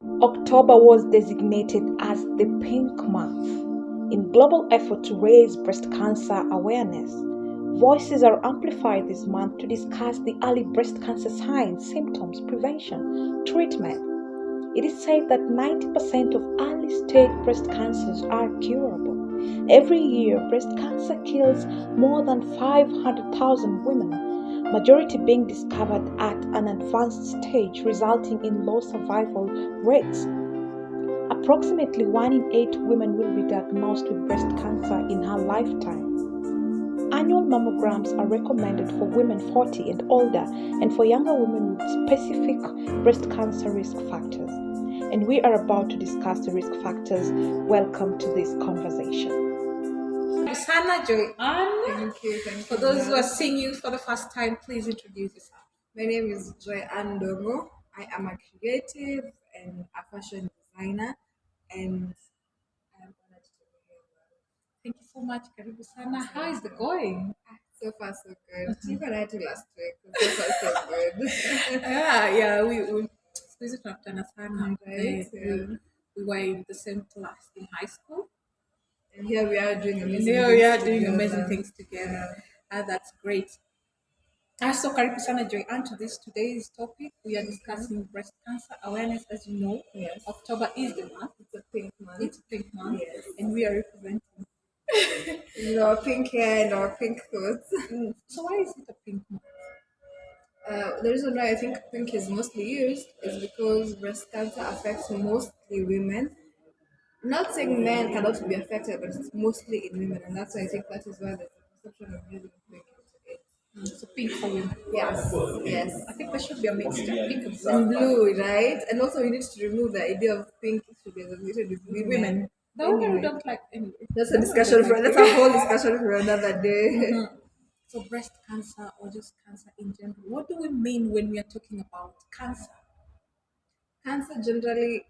October was designated as the Pink Month in global effort to raise breast cancer awareness. Voices are amplified this month to discuss the early breast cancer signs, symptoms, prevention, treatment. It is said that 90% of early stage breast cancers are curable. Every year, breast cancer kills more than 500,000 women, majority being discovered at an advanced stage, resulting in low survival rates. Approximately 1 in 8 women will be diagnosed with breast cancer in her lifetime. Annual mammograms are recommended for women 40 and older and for younger women with specific breast cancer risk factors. And we are about to discuss the risk factors. Welcome to this conversation. Sana Joy-Ann. Thank you. For those who are seeing you for the first time, please introduce yourself. My name is Joy-Ann Dongo. I am a creative and a fashion designer, and I'm honored to be here. Thank you so much, Karibu Sana. How is it going? So far, so good. Even I did last week. So far, so good. Yeah, we siku tunakutana sana. Right, yeah. We were in the same class in high school. And here we are doing And amazing here things we are doing together. amazing things together. That's great. So karibu sana Joy-Ann to this today's topic. We are discussing breast cancer awareness. As you know, Yes. October is the month. It's a pink month. It's Pink Month, Yes. and we are representing. In our pink hair and our pink clothes. So why is it a pink month? The reason why I think pink is mostly used is because breast cancer affects mostly women. Not saying men cannot be affected, but it's mostly in women, and that's why I think that is why there's a perception of using pink into it. So pink for women. Yes, yes. I think there should be a mixture, pink and And blue. blue, right? And also, we need to remove the idea of pink should be associated with women. Women. The women Anyway, don't like anyway. that's a discussion for that's a whole discussion for another day. So breast cancer or just cancer in general. What do we mean when we are talking about cancer? Cancer generally,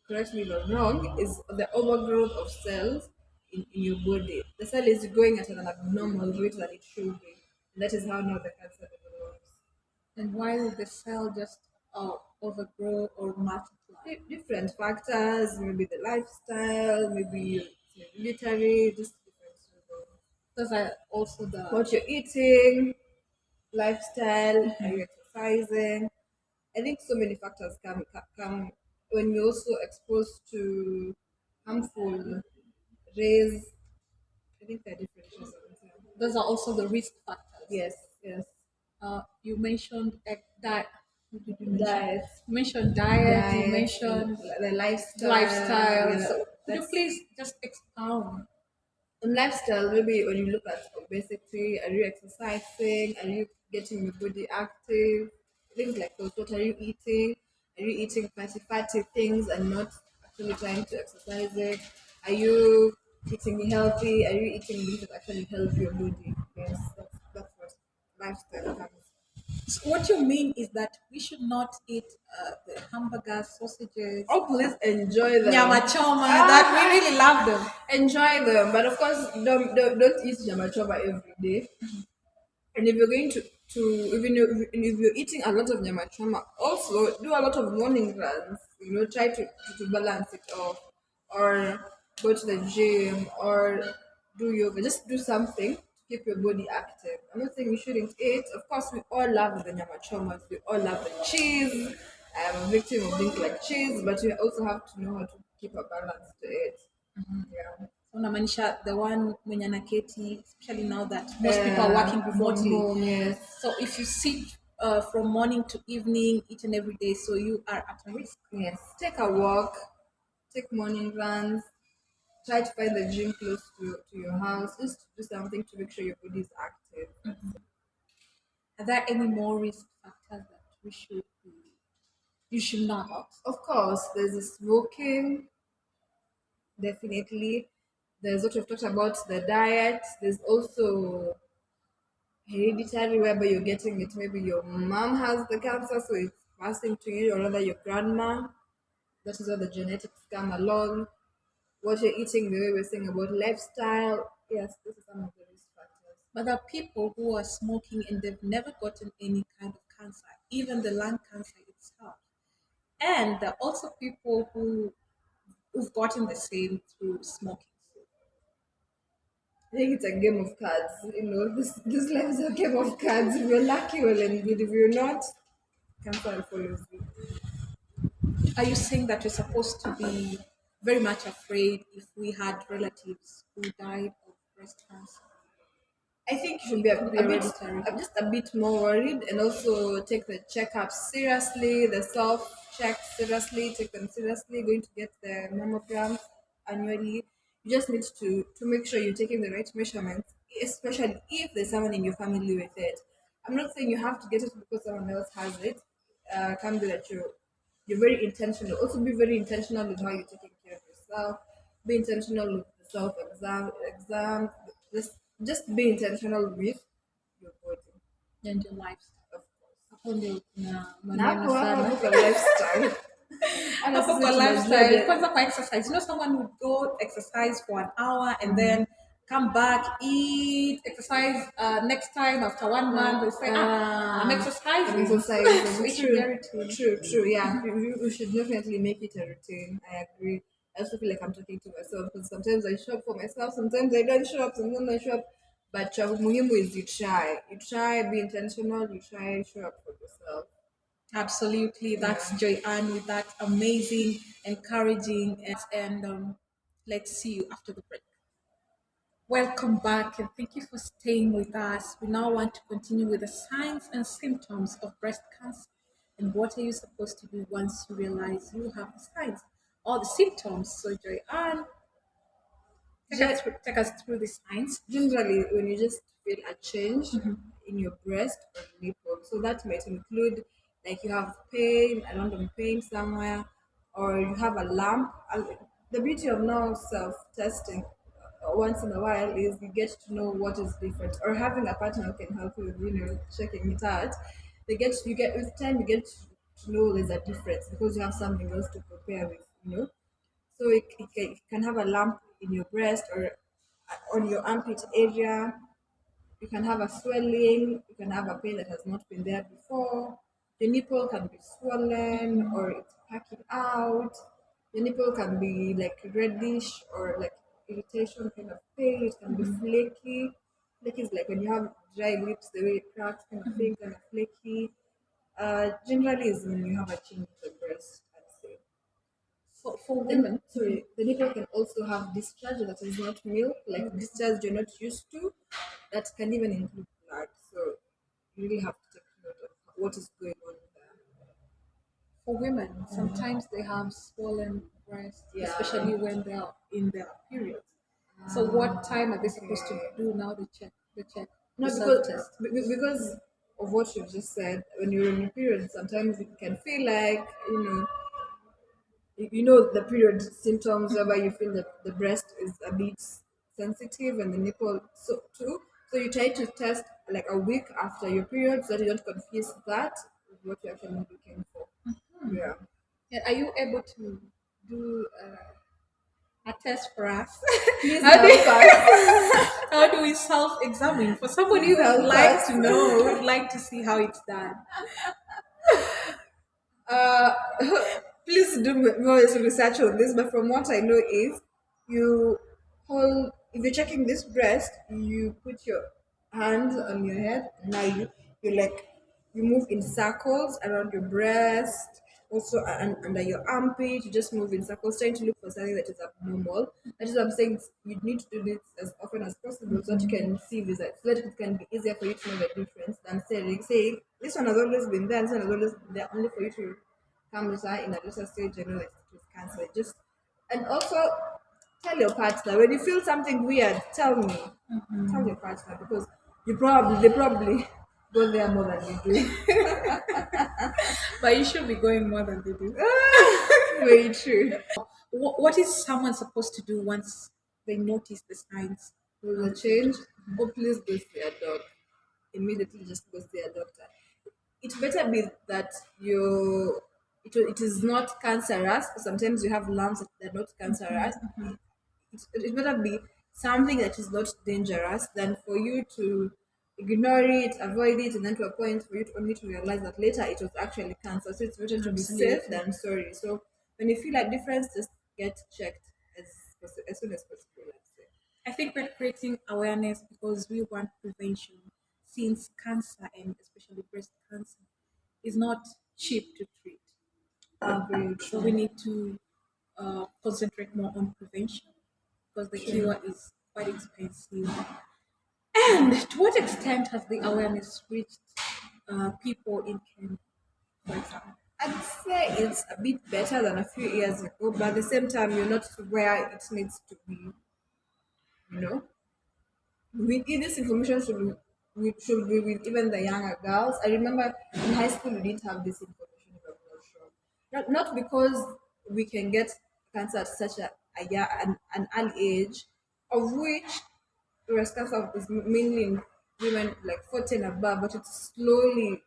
correct me if I'm wrong, is the overgrowth of cells in your body. The cell is growing at an abnormal rate than it should be. And that is how now the cancer develops. And why will the cell just overgrow or multiply? Different factors, maybe the lifestyle, maybe it's military, just different reasons. Those are also the What you're eating, lifestyle, are you exercising? I think so many factors come when you're also exposed to harmful rays. I think they're different issues. those are also the risk factors. Yes, yes. You mentioned diet. What did you mention? Diet, You mentioned diet. You diet, mentioned the lifestyle. lifestyle. Yeah, So could you that's- please just expound? on lifestyle, maybe when you look at obesity, are you exercising? Are you getting your body active? Things like those. What are you eating? Are you eating fatty things and not actually trying to exercise it? Are you eating healthy? Are you eating things that actually help your body? Yes, that's what lifestyle comes. So what you mean is that we should not eat the hamburgers, sausages, Oh, please enjoy them. nyama choma. That we really love them. Enjoy them, but of course, don't eat yama choma every day. And if you're going to even if you're eating a lot of nyama choma, also do a lot of morning runs. Try to balance it off, or go to the gym, or do yoga. Just do something to keep your body active. I'm not saying you shouldn't eat. Of course, we all love the nyama chomas. We all love the cheese. I'm a victim of things like cheese, but you also have to know how to keep a balance to it. Yeah. Unamaanisha the one mwenye anaketi, especially now that most people are working From remotely. home, yes. So if you sit from morning to evening, each and every day, so you are at a risk. Yes, take a walk, take morning runs, try to find the gym close to your house, just to do something to make sure your body is active. Are there any more risk factors that you should know about? Of course, there's the smoking, definitely. There's what we've talked about, the diet. There's also hereditary, whereby you're getting it. Maybe your mom has the cancer, so it's passing to you, or rather your grandma. That is where the genetics come along. What you're eating, the way we're saying about lifestyle. Yes, this is some of the risk factors. But there are people who are smoking and they've never gotten any kind of cancer, even the lung cancer itself. And there are also people who've gotten the same through smoking. I think it's a game of cards. This life is a game of cards. If you're lucky, well and good. If you're not, cancer follows you. Are you saying that we're supposed to be very much afraid if we had relatives who died of breast cancer? I think you should be Could be a bit, hereditary. just a bit more worried, and also take the checkups seriously, the self checks seriously, take them seriously. Going to get the mammograms annually. You just need to make sure you're taking the right measurements, especially if there's someone in your family with it. I'm not saying you have to get it because someone else has it. Can be that you're very intentional. Also, be very intentional with how you're taking care of yourself. Be intentional with the self exam. Just be intentional with your body, And your lifestyle. of course. Hapo ndio kuna Na maneno sana. hapo kwa lifestyle. Ana Hapo sisi kwa tunajua lifestyle, the- kwanza kwa exercise. You know, someone would go exercise for an hour and then come back, eat, exercise next time after 1 month. They say, I'm exercising. exercise. So it should be a routine. True. Yeah, you should definitely make it a routine. I agree. I also feel like I'm talking to myself because sometimes I show up for myself, sometimes I don't show up, sometimes I show up. But muhimu is you try. You try, be intentional, you try, show up for yourself. Absolutely. That's Joy-Ann with that amazing, encouraging, and let's see you after the break. Welcome back and thank you for staying with us. We now want to continue with the signs and symptoms of breast cancer. And what are you supposed to do once you realize you have the signs or the symptoms? So, Joy-Ann, take us through the signs. Generally, when you just feel a change in your breast or nipple, so that might include like you have pain, a random pain somewhere, or you have a lump. The beauty of now self testing once in a while is you get to know what is different, or having a partner who can help you with checking it out. You get with time you get to know there's a difference because you have something else to compare with. So it can have a lump in your breast or on your armpit area. You can have a swelling. You can have a pain that has not been there before. Your nipple can be swollen or it's packing out. Your nipple can be like reddish or like irritation kind of pain. It can be flaky. Flaky is like when you have dry lips, the way it cracks kind of thing, kind of flaky. Generally is when you have a change in the breast, I'd say. For And women, sorry, the nipple can also have discharge that is not milk, like discharge you're not used to, that can even include blood. So you really have to take note of what is going on there. sometimes they have swollen breasts, Yeah. especially when they are in their periods. So, what time are they supposed to do now? No, The self because test. because of what you just said, when you're in your period, sometimes it can feel like the period symptoms whereby you feel that the breast is a bit sensitive and the nipple so too. So you try to test like a week after your period so that you don't confuse that with what you're actually looking for. Yeah. And are you able to do a test for us? Please How do help us. how do we self-examine for somebody who Please help would like us. to know, would like to see how it's done? Uh, please do more research on this, but from what I know is you hold, if you're checking this breast, you put your hands on your head. Now you like you move in circles around your breast, also under your armpit. You just move in circles, trying to look for something that is abnormal. That is what I'm saying. You need to do this as often as possible so that you can see this, so that it can be easier for you to know the difference than saying this one has always been there, this one has always been there, only for you to come later in a later stage and know that it was cancer. Just and also tell your partner when you feel something weird. Tell me, tell your partner because they probably go there more than you do. But you should be going more than they do. Very true. What is someone supposed to do once they notice the signs? With a change, oh please go see a dog. Immediately just go see a doctor. It better be that it is not cancerous. Sometimes you have lumps that are not cancerous. It better be something that is not dangerous than for you to ignore it, avoid it, and then to a point for you to only to realize that later it was actually cancer. So it's better to be safe Absolutely. than sorry. So when you feel like difference, just get checked as soon as possible. Let's say. I think we're creating awareness because we want prevention, since cancer and especially breast cancer is not cheap to treat. Very So we true. need to concentrate more on prevention because the True. cure is quite expensive. And to what extent has the awareness reached people in Kenya, for example? I'd say it's a bit better than a few years ago, but at the same time, you're not where it needs to be. You know, this information should be with even the younger girls. I remember in high school we didn't have this information. If I'm not sure, not because we can get cancer at such an early age, of which breast cancer is mainly in women like 40 and above, but it's slowly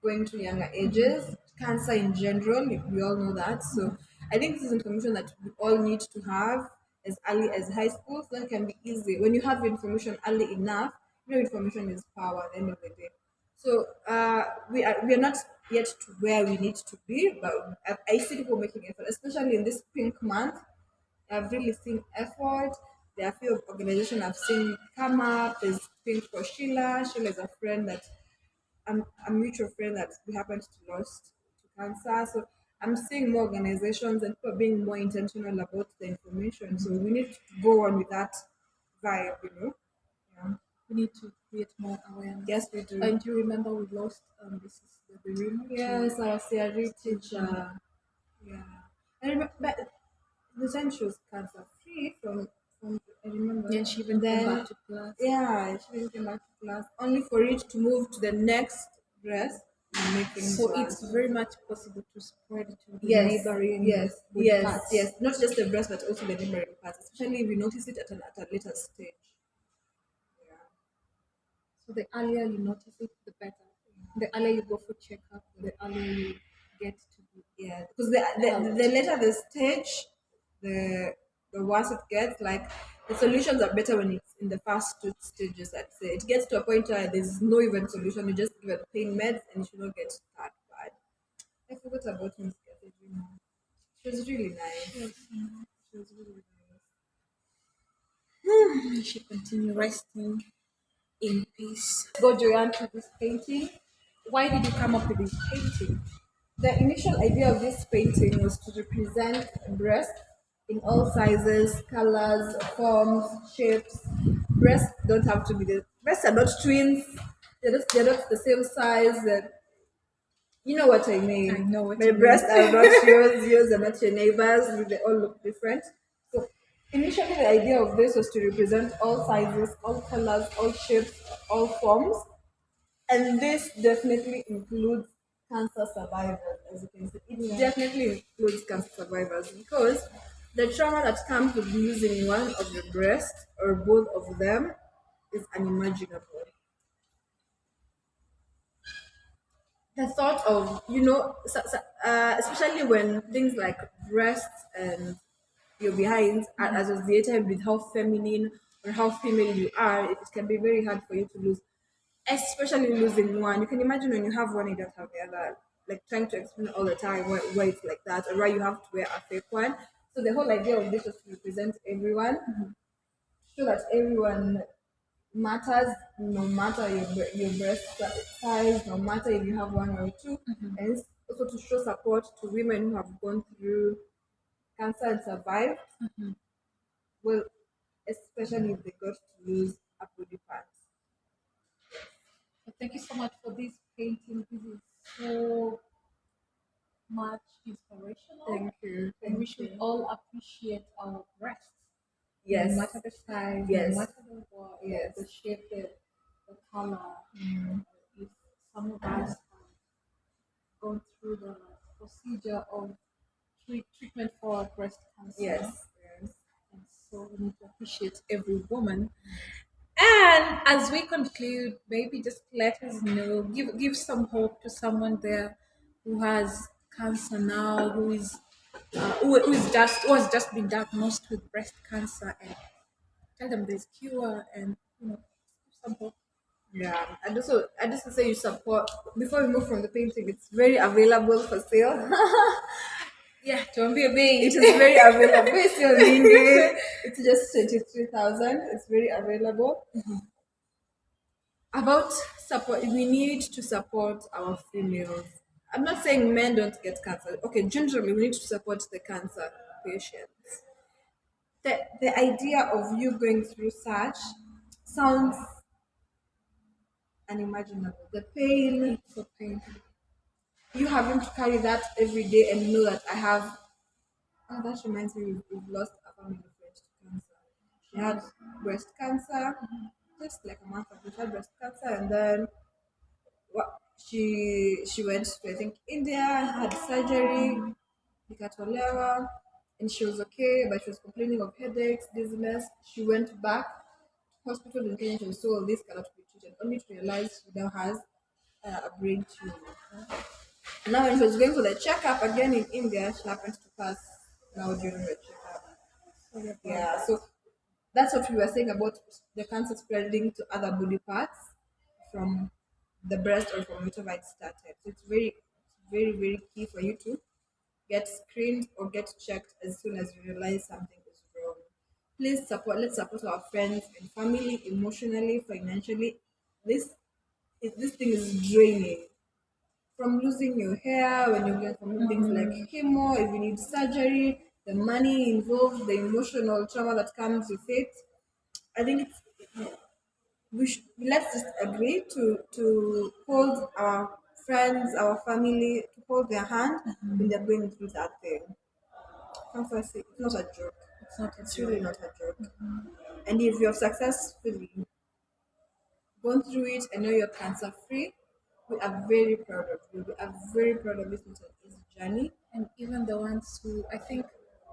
going to younger ages, cancer in general, we all know that. So I think this is information that we all need to have as early as high school, so that it can be easy. When you have information early enough, information is power at the end of the day. So we are not yet to where we need to be, but I see people making effort, especially in this pink month. I've really seen effort. There are a few organizations I've seen come up. There's Pink for Sheila. Sheila is a friend that a mutual friend that we happened to lost to cancer. So I'm seeing more organizations and people being more intentional about the information. So we need to go on with that vibe. Yeah. We need to create more awareness. Yes, we do. And you remember we lost this is the Birima Yes, our CRE to teacher. Yeah. I remember, but the time she was cancer free from I remember. and she even came Then back to class. yeah, she didn't come back to class only for it to move to the next breast and make things So worse. it's very much possible to spread to the Yes, neighboring body yes, parts. yes. Not just the breast, but also the neighboring parts, especially if you notice it at a later stage. Yeah. So the earlier you notice it, the better. The earlier you go for checkup, the earlier you get to be Yeah, because the later the stage, the worse it gets. Like the solutions are better when it's in the first two stages. I'd say it gets to a point where there's no even solution. You just give it pain meds and it should not get that bad. I forgot about Miss Cathedral. She was really nice. She was really nice. You should continue resting in peace. Go Joanne to this painting. Why did you come up with this painting? The initial idea of this painting was to represent breasts in all sizes, colors, forms, shapes. Breasts don't have to be the breasts are not twins. They're not the same size. You know what I mean. I know what My you mean. breasts are not yours are not your neighbors. They all look different. So initially the idea of this was to represent all sizes, all colors, all shapes, all forms. And this definitely includes cancer survivors, as you can see. It definitely includes cancer survivors because the trauma that comes with losing one of your breasts or both of them is unimaginable. The thought of, especially when things like breasts and your behind are associated with how feminine or how female you are, it can be very hard for you to lose, especially losing one. You can imagine when you have one, you don't have the other. Like trying to explain all the time why it's like that, or why you have to wear a fake one. So the whole idea of this was to represent everyone, so that everyone matters, no matter your breast size, no matter if you have one or 2 and it's also to show support to women who have gone through cancer and survived. Well, especially if they got to lose a body part. So thank you so much for this painting. This is so much inspirational. Thank you. And we Thank should you. all appreciate our breasts. Yes. No matter the size, Yes. no matter the what, Yes. the shape, the color. If some of us have gone through the procedure of treatment for breast cancer. Yes. Yes. And so we need to appreciate every woman. And as we conclude, maybe just let us know, give some hope to someone there who has cancer now, who has just been diagnosed with breast cancer, and tell them there's cure and give some hope. Yeah, I just say you support before we move from the painting. It's very available for sale. Yeah, don't be a bait. It is very available. It's still ringing. It's just 23,000. It's very available. About support, we need to support our females. I'm not saying men don't get cancer. Okay, generally we need to support the cancer patients. The idea of you going through such sounds unimaginable. The pain, So pain. you having to carry that every day and know that I have. Oh, that reminds me, we've lost a family friend to cancer. She had breast cancer just like a month ago. She had breast cancer, and then she went to, I think, India, had surgery, ikatolewa, and she was okay, but she was complaining of headaches, dizziness. She went back to hospital in Kenya. She was told this cannot be treated, only to realize she now has a brain tumor. And now when she was going for the checkup again in India, she happened to pass now during the checkup. Yeah, so that's what we were saying about the cancer spreading to other body parts from the breast or from whatever it started. So it's very key for you to get screened or get checked as soon as you realize something is wrong. Please support. Let's support our friends and family emotionally, financially. This thing is draining. From losing your hair when you get from things like chemo, if you need surgery, the money involved, the emotional trauma that comes with it. I think let's just agree to hold our friends, our family, to hold their hand when they're going through that thing. Cancer is it's not a joke. It's not a It's joke. really not a joke. And if you've successfully gone through it and now you're cancer free, we are very proud of you. We are very proud of this. It's an easy journey. And even the ones who, I think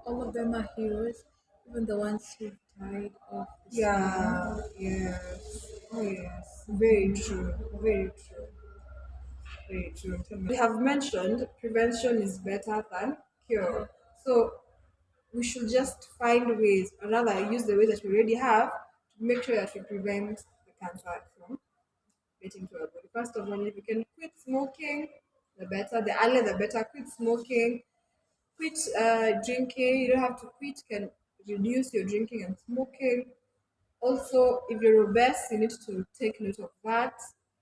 all of them are heroes, even the ones who died of the Yeah, same. yes. Oh, yes. Very true. Very true. Very true. We have mentioned prevention is better than cure. So we should just find ways, or rather use the ways that we already have to make sure that we prevent the cancer from getting to our body. First of all, if you can quit smoking, the better. The earlier, the better. Quit smoking. Quit drinking. You don't have to quit. You can reduce your drinking and smoking. Also, if you're obese, you need to take note of that.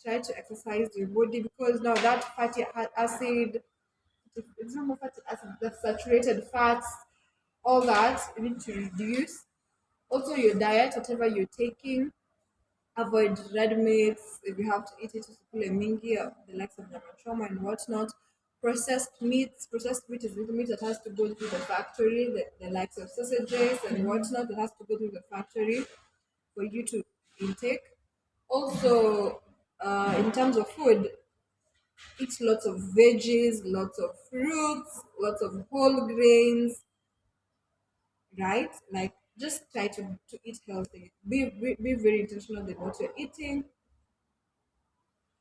Try to exercise your body because now that fatty acid, it's not more fatty acid, the saturated fats, all that you need to reduce. Also, your diet, whatever you're taking, avoid red meats if you have to eat it to supply mingi, the likes of trauma and whatnot. Processed meat is the meat that has to go through the factory, the likes of sausages and whatnot that has to go through the factory for you to intake. Also, in terms of food, eat lots of veggies, lots of fruits, lots of whole grains, right? Like just try to eat healthy. Be very intentional with what you're eating.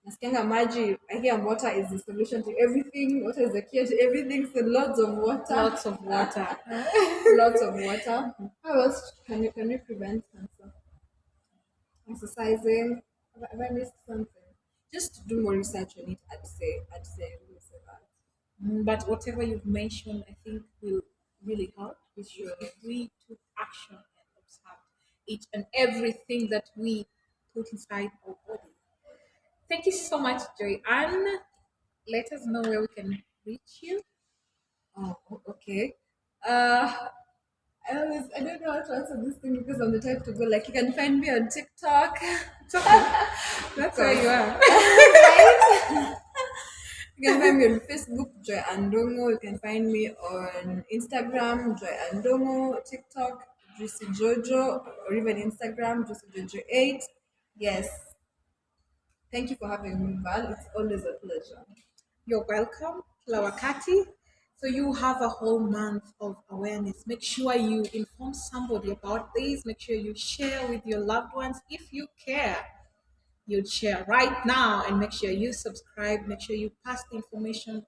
Nasikianga maji, I hear water is the solution to everything. Water is the key to everything. So lots of water. Lots of water. Lots of water. How else can we prevent cancer? Exercising. Have I missed something? Just do more research on it. I would say that. But whatever you've mentioned, I think will really help Sure. if we took action and observed each and everything that we put inside our body. Thank you so much, Joy. And let us know where we can reach you. Okay. Uh, I don't know how to answer this thing because I'm the type to go like you can find me on TikTok. It's okay. That's where you are. Right? You can find me on Facebook, Joy Andongo. You can find me on Instagram, Joy Andongo, TikTok, Juicy Jojo, or even Instagram, Juicy Jojo 8. Yes. Thank you for having me, Val. It's always a pleasure. You're welcome, Lawakati. So you have a whole month of awareness. Make sure you inform somebody about this. Make sure you share with your loved ones if you care. You'd share right now and make sure you subscribe. Make sure you pass the information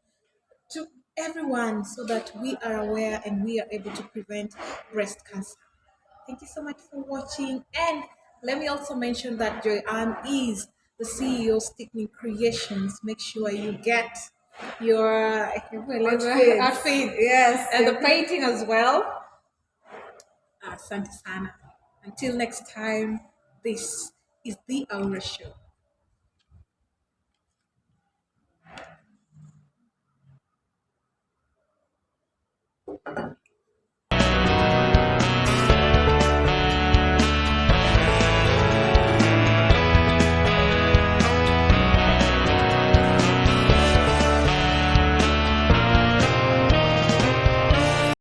to everyone so that we are aware and we are able to prevent breast cancer. Thank you so much for watching. And let me also mention that Joyanne is the CEO Stickney Creations. Make sure you get your outfit Yes. and the painting as well. Asante sana. Until next time, this is the Aura Show.